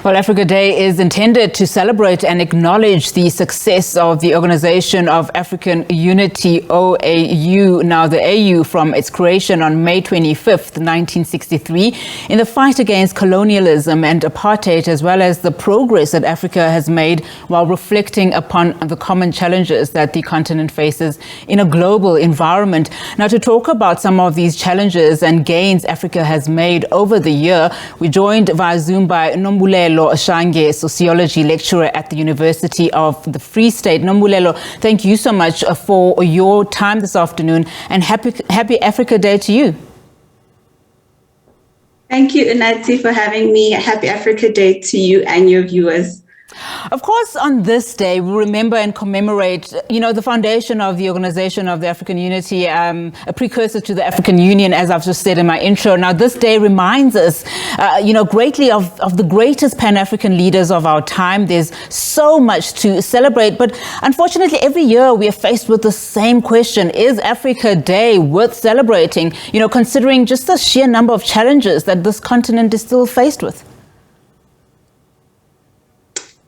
Well, Africa Day is intended to celebrate and acknowledge the success of the Organization of African Unity, OAU, now the AU, from its creation on May 25th, 1963, in the fight against colonialism and apartheid, as well as the progress that Africa has made while reflecting upon the common challenges that the continent faces in a global environment. Now, to talk about some of these challenges and gains Africa has made over the year, we're joined via Zoom by Nombulelo Shange Sociology Lecturer at the University of the Free State. Nombulelo, thank you so much for your time this afternoon, and happy Africa Day to you. Thank you, Unati, for having me. Happy Africa Day to you and your viewers. Of course, on this day, we remember and commemorate, the foundation of the Organization of the African Unity, a precursor to the African Union, as I've just said in my intro. Now, this day reminds us, greatly of the greatest Pan-African leaders of our time. There's so much to celebrate, but unfortunately, every year we are faced with the same question: is Africa Day worth celebrating? Considering just the sheer number of challenges that this continent is still faced with.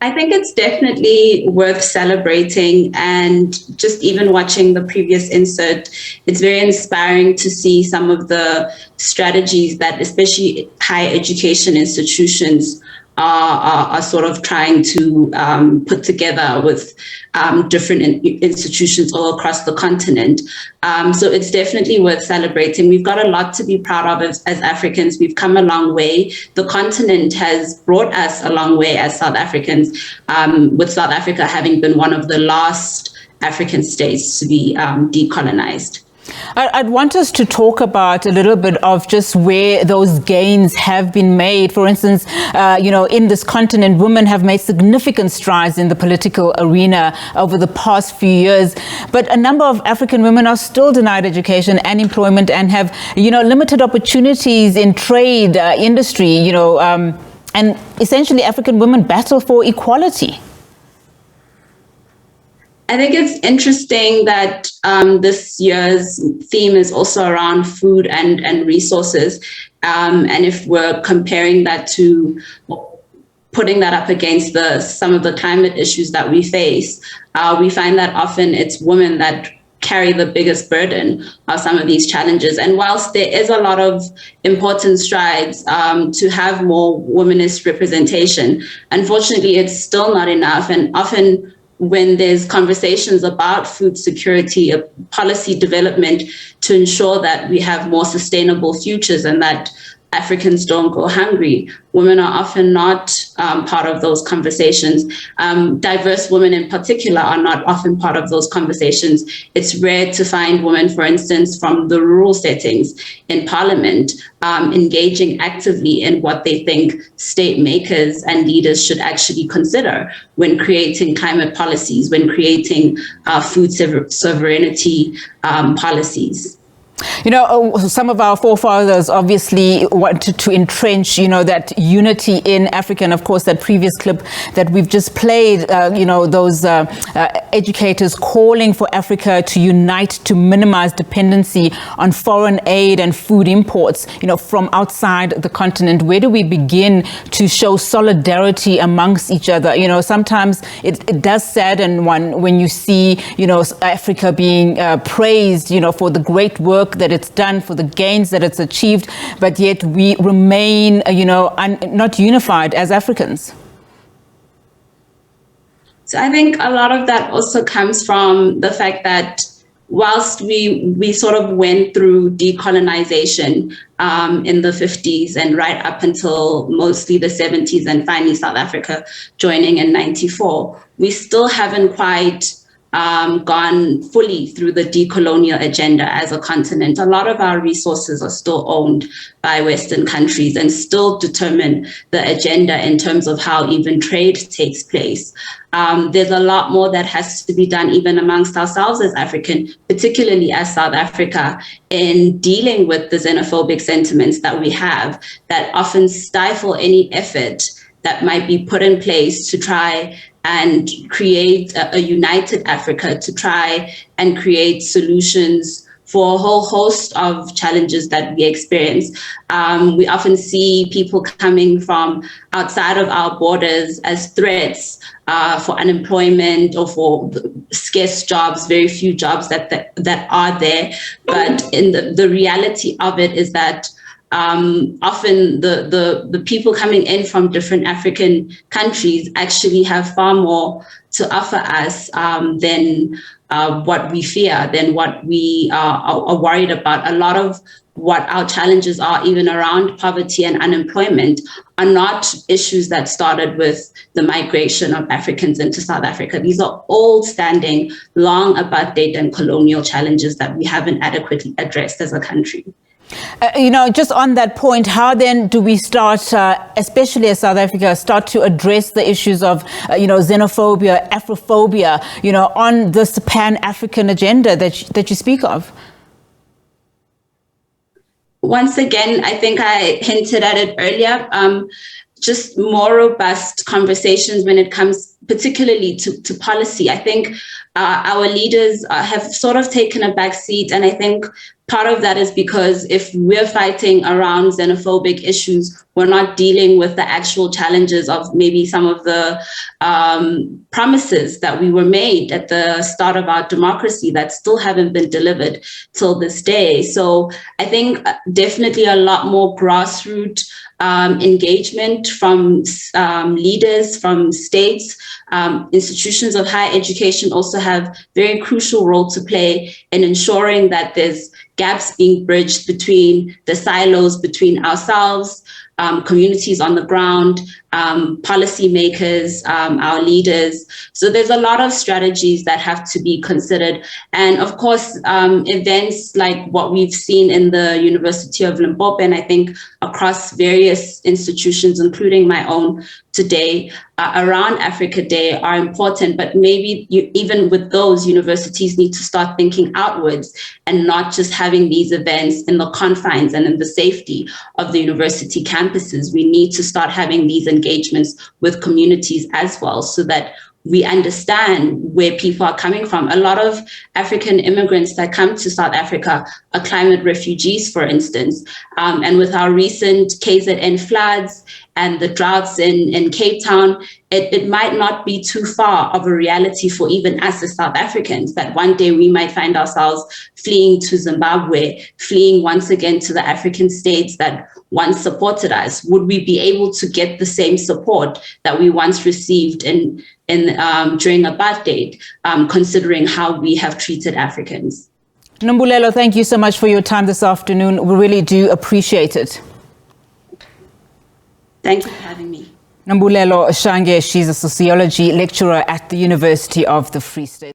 I think it's definitely worth celebrating, and just even watching the previous insert, it's very inspiring to see some of the strategies that especially higher education institutions are sort of trying to put together with different institutions all across the continent. So it's definitely worth celebrating. We've got a lot to be proud of as Africans. We've come a long way. The continent has brought us a long way as South Africans, with South Africa having been one of the last African states to be decolonized. I'd want us to talk about a little bit of just where those gains have been made. For instance, in this continent, women have made significant strides in the political arena over the past few years. But a number of African women are still denied education and employment, and have, limited opportunities in trade, industry, and essentially African women battle for equality. I think it's interesting that this year's theme is also around food and resources. And if we're comparing that to putting that up against some of the climate issues that we face, we find that often it's women that carry the biggest burden of some of these challenges. And whilst there is a lot of important strides to have more womanist representation, unfortunately, it's still not enough. And often, when there's conversations about food security, policy development to ensure that we have more sustainable futures and that Africans don't go hungry, women are often not part of those conversations. Diverse women in particular are not often part of those conversations. It's rare to find women, for instance, from the rural settings in parliament, engaging actively in what they think state makers and leaders should actually consider when creating climate policies, when creating food sovereignty policies. Some of our forefathers obviously wanted to entrench, that unity in Africa. And of course, that previous clip that we've just played, those educators calling for Africa to unite to minimize dependency on foreign aid and food imports, from outside the continent. Where do we begin to show solidarity amongst each other? Sometimes it does sadden one when you see, Africa being praised, for the great work that it's done, for the gains that it's achieved, but yet we remain, not unified as Africans. So I think a lot of that also comes from the fact that whilst we sort of went through decolonization in the 50s and right up until mostly the 70s, and finally South Africa joining in 94, we still haven't quite gone fully through the decolonial agenda as a continent. A lot of our resources are still owned by Western countries and still determine the agenda in terms of how even trade takes place. There's a lot more that has to be done even amongst ourselves as African, particularly as South Africa, in dealing with the xenophobic sentiments that we have that often stifle any effort that might be put in place to try and create a united Africa, to try and create solutions for a whole host of challenges that we experience. We often see people coming from outside of our borders as threats for unemployment or for scarce jobs, very few jobs that are there. But in the reality of it is that often the people coming in from different African countries actually have far more to offer us than what we fear, than what we are worried about. A lot of what our challenges are, even around poverty and unemployment, are not issues that started with the migration of Africans into South Africa. These are old standing, long apartheid and colonial challenges that we haven't adequately addressed as a country. Just on that point, how then do we start, especially as South Africa, start to address the issues of, xenophobia, Afrophobia, on this Pan-African agenda that you speak of? Once again, I think I hinted at it earlier, just more robust conversations when it comes particularly to policy. I think our leaders have sort of taken a back seat, and I think part of that is because if we're fighting around xenophobic issues, we're not dealing with the actual challenges of maybe some of the promises that we were made at the start of our democracy that still haven't been delivered till this day. So I think definitely a lot more grassroots engagement from leaders, from states. Institutions of higher education also have very crucial role to play in ensuring that there's gaps being bridged between the silos between ourselves, communities on the ground, policymakers, our leaders. So there's a lot of strategies that have to be considered. And of course, events like what we've seen in the University of Limpopo, and I think across various institutions, including my own today, around Africa Day are important, but maybe even with those, universities need to start thinking outwards and not just having these events in the confines and in the safety of the university campuses. We need to start having these engagements with communities as well, so that we understand where people are coming from. A lot of African immigrants that come to South Africa are climate refugees, for instance. And with our recent KZN floods and the droughts in Cape Town, it might not be too far of a reality for even us as South Africans, that one day we might find ourselves fleeing to Zimbabwe, fleeing once again to the African states that once supported us. Would we be able to get the same support that we once received during apartheid, considering how we have treated Africans? Nombulelo, thank you so much for your time this afternoon. We really do appreciate it. Thank you for having me. Nombulelo Shange, she's a sociology lecturer at the University of the Free State.